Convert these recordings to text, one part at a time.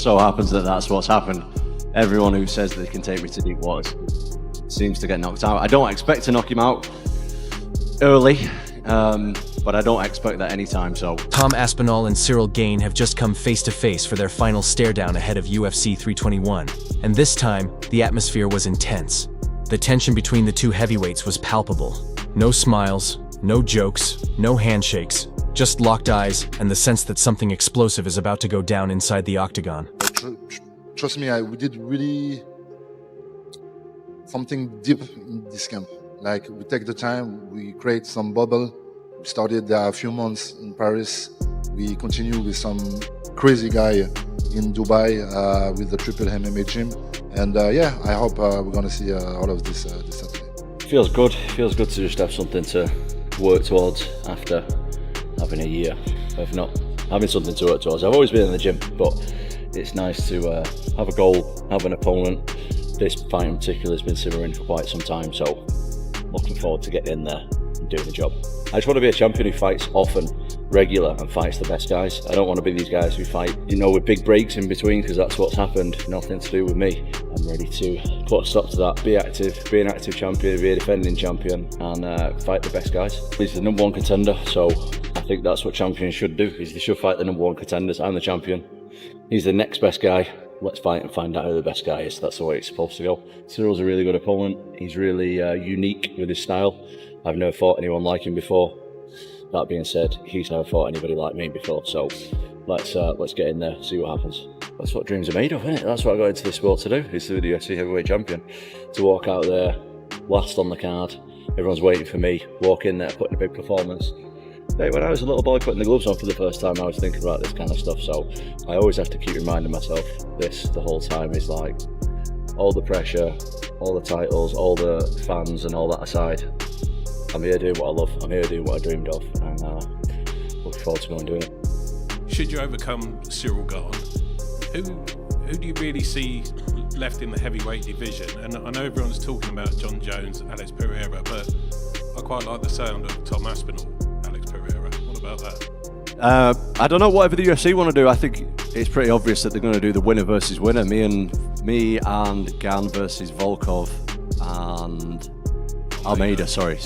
so happens that that's what's happened. Everyone who says they can take me to deep waters seems to get knocked out. I don't expect to knock him out early, but I don't expect that anytime soon. Tom Aspinall and Ciryl Gane have just come face to face for their final stare down ahead of UFC 321. And this time, the atmosphere was intense. The tension between the two heavyweights was palpable. No smiles, no jokes, no handshakes, just locked eyes and the sense that something explosive is about to go down inside the octagon. Trust me, we did really something deep in this camp. Like, we take the time, we create some bubble. We started a few months in Paris. We continue with some crazy guy in Dubai with the Triple MMA gym. And yeah, I hope we're going to see all of this this Saturday. Feels good. Feels good to just have something to work towards after having a year of not having something to work towards. I've always been in the gym, but it's nice to have a goal, have an opponent. This fight in particular has been simmering for quite some time, so looking forward to getting in there and doing the job. I just want to be a champion who fights often, regular, and fights the best guys. I don't want to be these guys who fight, with big breaks in between, because that's what's happened. Nothing to do with me. I'm ready to put a stop to that. Be active, be an active champion, be a defending champion, and fight the best guys. He's the #1 contender, so I think that's what champions should do. Is they should fight the #1 contenders. I'm the champion. He's the next best guy. Let's fight and find out who the best guy is. That's the way it's supposed to go. Cyryl's a really good opponent. He's really unique with his style. I've never fought anyone like him before. That being said, he's never fought anybody like me before. So let's get in there, see what happens. That's what dreams are made of, isn't it? That's what I got into this sport to do, is to be the UFC heavyweight champion. To walk out there, last on the card, everyone's waiting for me, walk in there, put in a big performance. When I was a little boy putting the gloves on for the first time, I was thinking about this kind of stuff, so I always have to keep reminding myself this the whole time, is like, all the pressure, all the titles, all the fans and all that aside, I'm here doing what I love, I'm here doing what I dreamed of, and looking forward to going and doing it. Should you overcome Ciryl Gane, who do you really see left in the heavyweight division? And I know everyone's talking about John Jones, Alex Pereira, but I quite like the sound of Tom Aspinall, Alex Pereira. What about that? I don't know, whatever the UFC want to do. I think it's pretty obvious that they're going to do the winner versus winner. Me and Gane versus Volkov and Almeida. Sorry.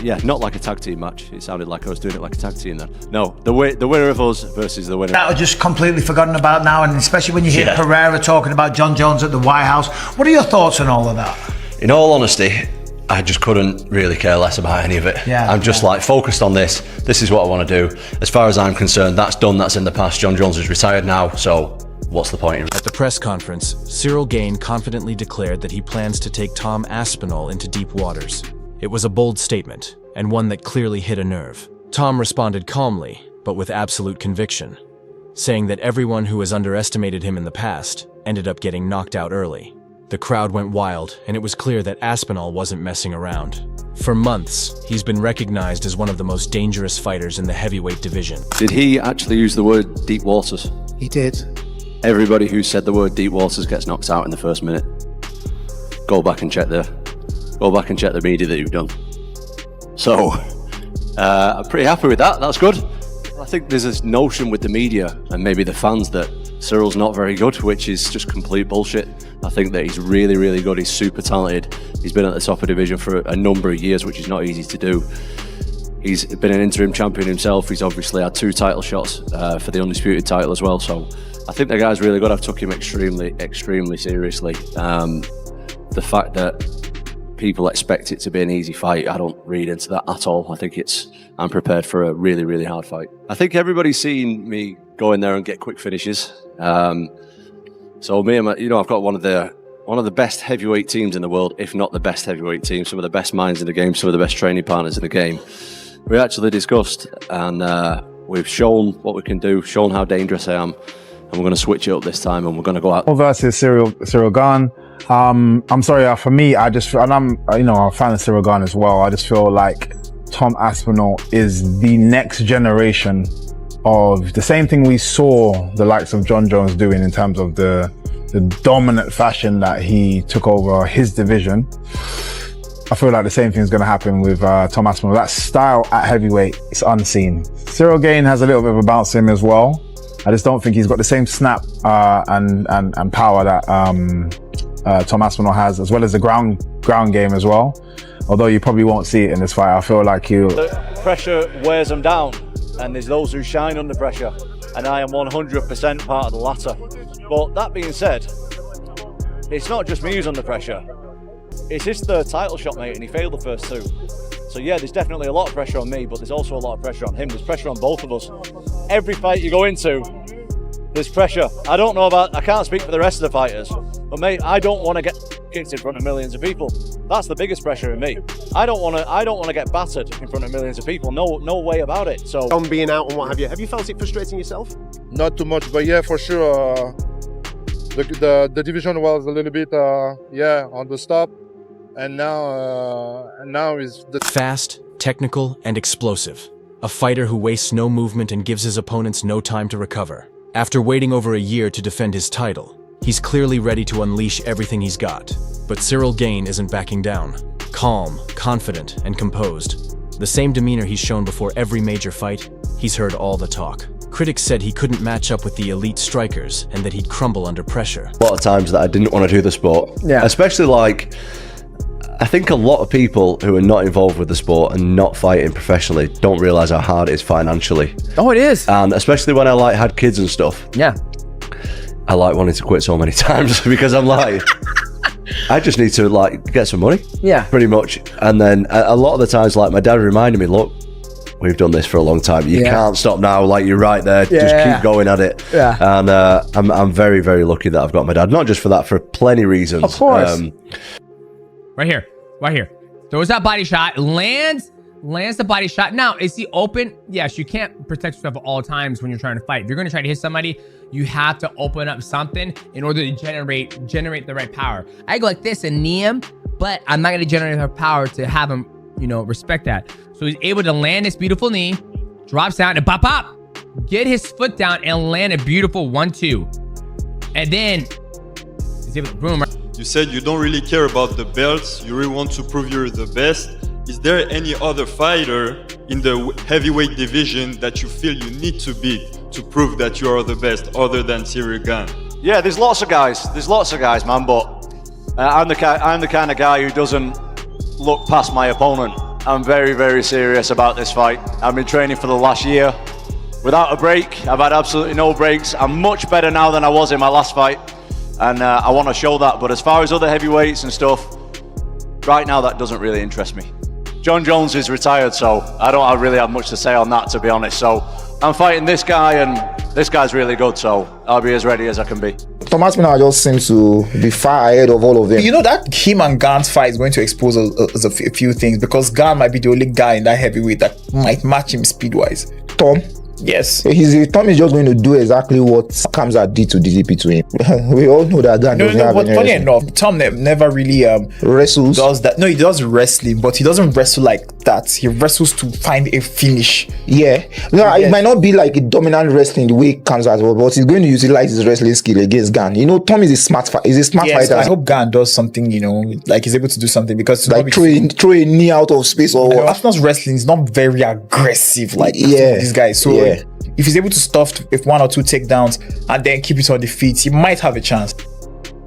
Yeah, not like a tag team match. It sounded like I was doing it like a tag team then. No, the winner of us versus the winner. That was just completely forgotten about now, and especially when you hear Pereira talking about John Jones at the White House. What are your thoughts on all of that? In all honesty, I just couldn't really care less about any of it. I'm just like focused on this. This is what I want to do. As far as I'm concerned, that's done, that's in the past. John Jones is retired now, so what's the point? At the press conference, Ciryl Gane confidently declared that he plans to take Tom Aspinall into deep waters. It was a bold statement, and one that clearly hit a nerve. Tom responded calmly, but with absolute conviction, saying that everyone who has underestimated him in the past ended up getting knocked out early. The crowd went wild, and it was clear that Aspinall wasn't messing around. For months, he's been recognized as one of the most dangerous fighters in the heavyweight division. Did he actually use the word deep waters? He did. Everybody who said the word deep waters gets knocked out in the first minute. Go back and check the media that you've done. So, I'm pretty happy with that. That's good. I think there's this notion with the media and maybe the fans that Cyryl's not very good, which is just complete bullshit. I think that he's really, really good. He's super talented. He's been at the top of the division for a number of years, which is not easy to do. He's been an interim champion himself. He's obviously had 2 title shots for the undisputed title as well. So I think the guy's really good. I've took him extremely, extremely seriously. The fact that people expect it to be an easy fight, I don't read into that at all. I think I'm prepared for a really, really hard fight. I think everybody's seen me go in there and get quick finishes. So me and I've got one of the best heavyweight teams in the world, if not the best heavyweight team, some of the best minds in the game, some of the best training partners in the game. We actually discussed and we've shown what we can do, shown how dangerous I am, and we're going to switch it up this time and we're going to go out. Versus Ciryl Gane. I'm sorry, for me, and I'm a fan of Ciryl Gane as well. I just feel like Tom Aspinall is the next generation of the same thing we saw the likes of John Jones doing in terms of the dominant fashion that he took over his division. I feel like the same thing is going to happen with Tom Aspinall. That style at heavyweight is unseen. Ciryl Gane has a little bit of a bounce to him as well. I just don't think he's got the same snap and power that Tom Aspinall has, as well as the ground game as well. Although you probably won't see it in this fight. I feel like The pressure wears them down, and there's those who shine under pressure, and I am 100% part of the latter. But that being said, it's not just me who's under pressure. It's his third title shot, mate, and he failed the first two. So yeah, there's definitely a lot of pressure on me, but there's also a lot of pressure on him. There's pressure on both of us. Every fight you go into, there's pressure. I can't speak for the rest of the fighters, but mate, I don't want to get kicked in front of millions of people. That's the biggest pressure in me. I don't want to get battered in front of millions of people. No way about it. So on being out and what have you felt it frustrating yourself? Not too much, but yeah, for sure. The division was a little bit on the stop, and now is the Fast, technical, and explosive. A fighter who wastes no movement and gives his opponents no time to recover. After waiting over a year to defend his title, he's clearly ready to unleash everything he's got. But Ciryl Gane isn't backing down. Calm, confident, and composed. The same demeanor he's shown before every major fight, he's heard all the talk. Critics said he couldn't match up with the elite strikers and that he'd crumble under pressure. A lot of times that I didn't want to do the sport. Yeah. Especially I think a lot of people who are not involved with the sport and not fighting professionally don't realise how hard it is financially. Oh, it is. And especially when I had kids and stuff. Yeah. I wanted to quit so many times because I'm I just need to get some money. Yeah. Pretty much. And then a lot of the times my dad reminded me, look, we've done this for a long time. You can't stop now. You're right there. Just keep going at it. Yeah. And I'm very, very lucky that I've got my dad. Not just for that, for plenty reasons. Of course. Right here. Throws that body shot, lands the body shot. Now, is he open? Yes, you can't protect yourself at all times when you're trying to fight. If you're going to try to hit somebody, you have to open up something in order to generate the right power. I go like this and knee him, but I'm not going to generate enough power to have him, respect that. So he's able to land this beautiful knee, drops down and pop, get his foot down and land a beautiful 1-2. And then he's able to boom. You said you don't really care about the belts, you really want to prove you're the best. Is there any other fighter in the heavyweight division that you feel you need to beat to prove that you are the best, other than Ciryl Gane? Yeah, there's lots of guys, man, but I'm the kind of guy who doesn't look past my opponent. I'm very, very serious about this fight. I've been training for the last year without a break. I've had absolutely no breaks. I'm much better now than I was in my last fight. And I want to show that. But as far as other heavyweights and stuff, right now that doesn't really interest me. Jon Jones is retired, so I don't really have much to say on that, to be honest. So I'm fighting this guy, and this guy's really good, so I'll be as ready as I can be. Tom Aspinall just seems to be far ahead of all of them. That him and Gane's fight is going to expose us a few things, because Gane might be the only guy in that heavyweight that might match him speed-wise. Tom? Yes. Tom is just going to do exactly what Kamzat did to DDP to him. We all know that Gane doesn't have any funny enough, Tom never really wrestles. Does that. No, he does wrestling, but he doesn't wrestle like that. He wrestles to find a finish. Yeah. No, it might not be like a dominant wrestling the way Kamzat was, but he's going to utilize his wrestling skill against Gane. Tom is a smart fighter. I hope Gane does something, he's able to do something, because throw a knee out of space or what. Aspinall's wrestling is not very aggressive like these guys. So if he's able to stuff with 1 or 2 takedowns and then keep it on the feet, he might have a chance.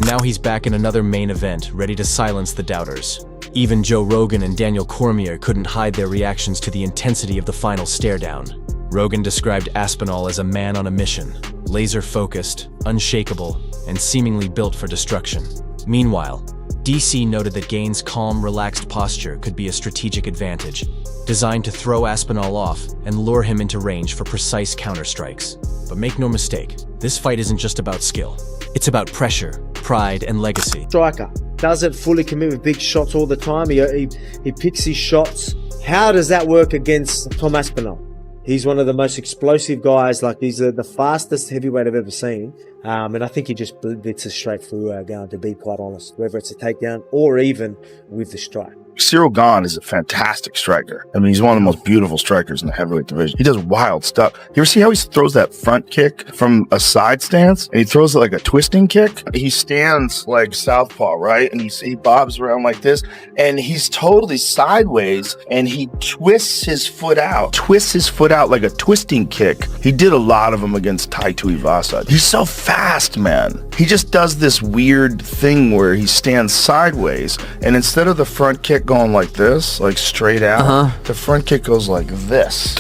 Now he's back in another main event, ready to silence the doubters. Even Joe Rogan and Daniel Cormier couldn't hide their reactions to the intensity of the final staredown. Rogan described Aspinall as a man on a mission, laser-focused, unshakable, and seemingly built for destruction. Meanwhile, DC noted that Gane's calm, relaxed posture could be a strategic advantage, designed to throw Aspinall off and lure him into range for precise counterstrikes. But make no mistake, this fight isn't just about skill. It's about pressure, pride, and legacy. Striker doesn't fully commit with big shots all the time. He picks his shots. How does that work against Tom Aspinall? He's one of the most explosive guys. He's the fastest heavyweight I've ever seen. And I think he just blitz us straight through Gane, to be quite honest, whether it's a takedown or even with the strike. Ciryl Gane is a fantastic striker. I mean, he's one of the most beautiful strikers in the heavyweight division. He does wild stuff. You ever see how he throws that front kick from a side stance? And he throws it like a twisting kick? He stands like southpaw, right? And he bobs around like this. And he's totally sideways. And he twists his foot out. Twists his foot out like a twisting kick. He did a lot of them against Tai Tuivasa. He's so fast, man. He just does this weird thing where he stands sideways. And instead of the front kick going like this, like straight out, the front kick goes like this.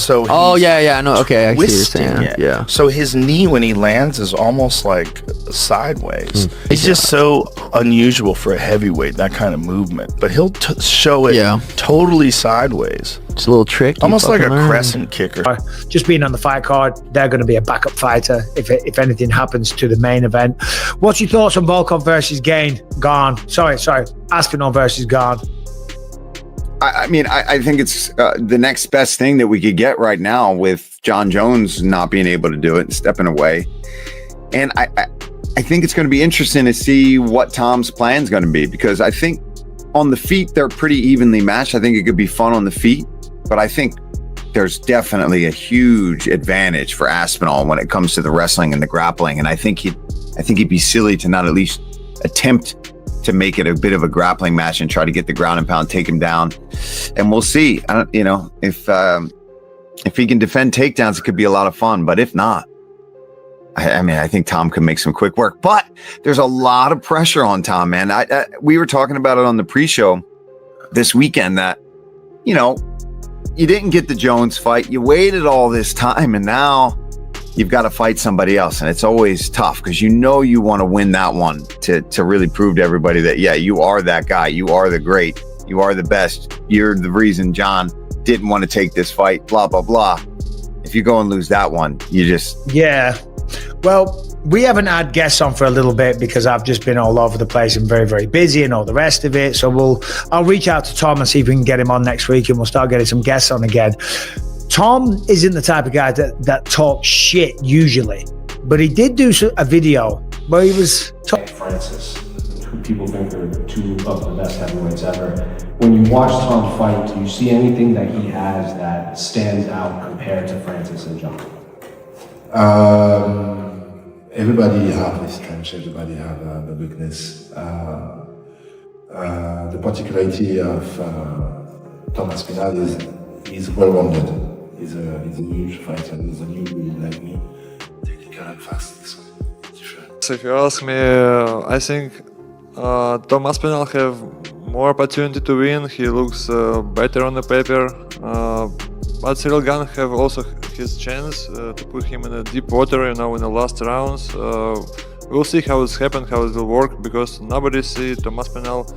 So I know. Okay, I see what you're saying. Yeah. So his knee when he lands is almost like sideways. It's just so unusual for a heavyweight, that kind of movement. But he'll show it totally sideways. It's a little trick. Almost like a crescent kicker. Just being on the fight card, they're going to be a backup fighter if anything happens to the main event. What's your thoughts on Volkov versus Gane? Sorry, Aspinall versus Gane. I mean, I think it's the next best thing that we could get right now with Jon Jones not being able to do it and stepping away. And I think it's going to be interesting to see what Tom's plan is going to be, because I think on the feet, they're pretty evenly matched. I think it could be fun on the feet, but I think there's definitely a huge advantage for Aspinall when it comes to the wrestling and the grappling. And I think he'd be silly to not at least attempt to make it a bit of a grappling match and try to get the ground and pound, take him down. And we'll see. If he can defend takedowns, it could be a lot of fun. But if not, I think Tom can make some quick work. But there's a lot of pressure on Tom, man. We were talking about it on the pre-show this weekend that, you didn't get the Jones fight. You waited all this time, and now you've got to fight somebody else. And it's always tough because you want to win that one to really prove to everybody that, yeah, you are that guy. You are the great. You are the best. You're the reason John didn't want to take this fight, blah, blah, blah. If you go and lose that one, you just... Yeah. Well, we haven't had guests on for a little bit because I've just been all over the place and very, very busy and all the rest of it. So I'll reach out to Tom and see if we can get him on next week, and we'll start getting some guests on again. Tom isn't the type of guy that talks shit usually, but he did do a video where he was... Francis, who people think are two of the best heavyweights ever. When you watch Tom fight, do you see anything that he has that stands out compared to Francis and John? Everybody have his strength, everybody have the weakness. The particularity of Tom Aspinall is he's well-rounded. He's a huge fighter. He's a new breed like me, technical and fast. So if you ask me, I think Tom Aspinall have more opportunity to win. He looks better on the paper. But Ciryl Gane have also his chance to put him in a deep water, in the last rounds. We'll see how it's happened, how it will work, because nobody see Tom Aspinall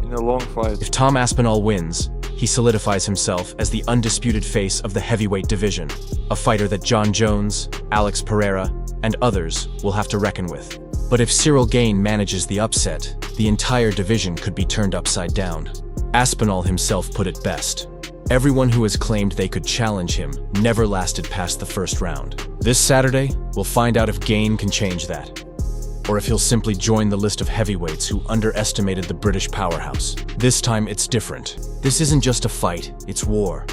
in a long fight. If Tom Aspinall wins, he solidifies himself as the undisputed face of the heavyweight division, a fighter that Jon Jones, Alex Pereira, and others will have to reckon with. But if Ciryl Gane manages the upset, the entire division could be turned upside down. Aspinall himself put it best. Everyone who has claimed they could challenge him never lasted past the first round. This Saturday, we'll find out if Gane can change that, or if he'll simply join the list of heavyweights who underestimated the British powerhouse. This time it's different. This isn't just a fight, it's war.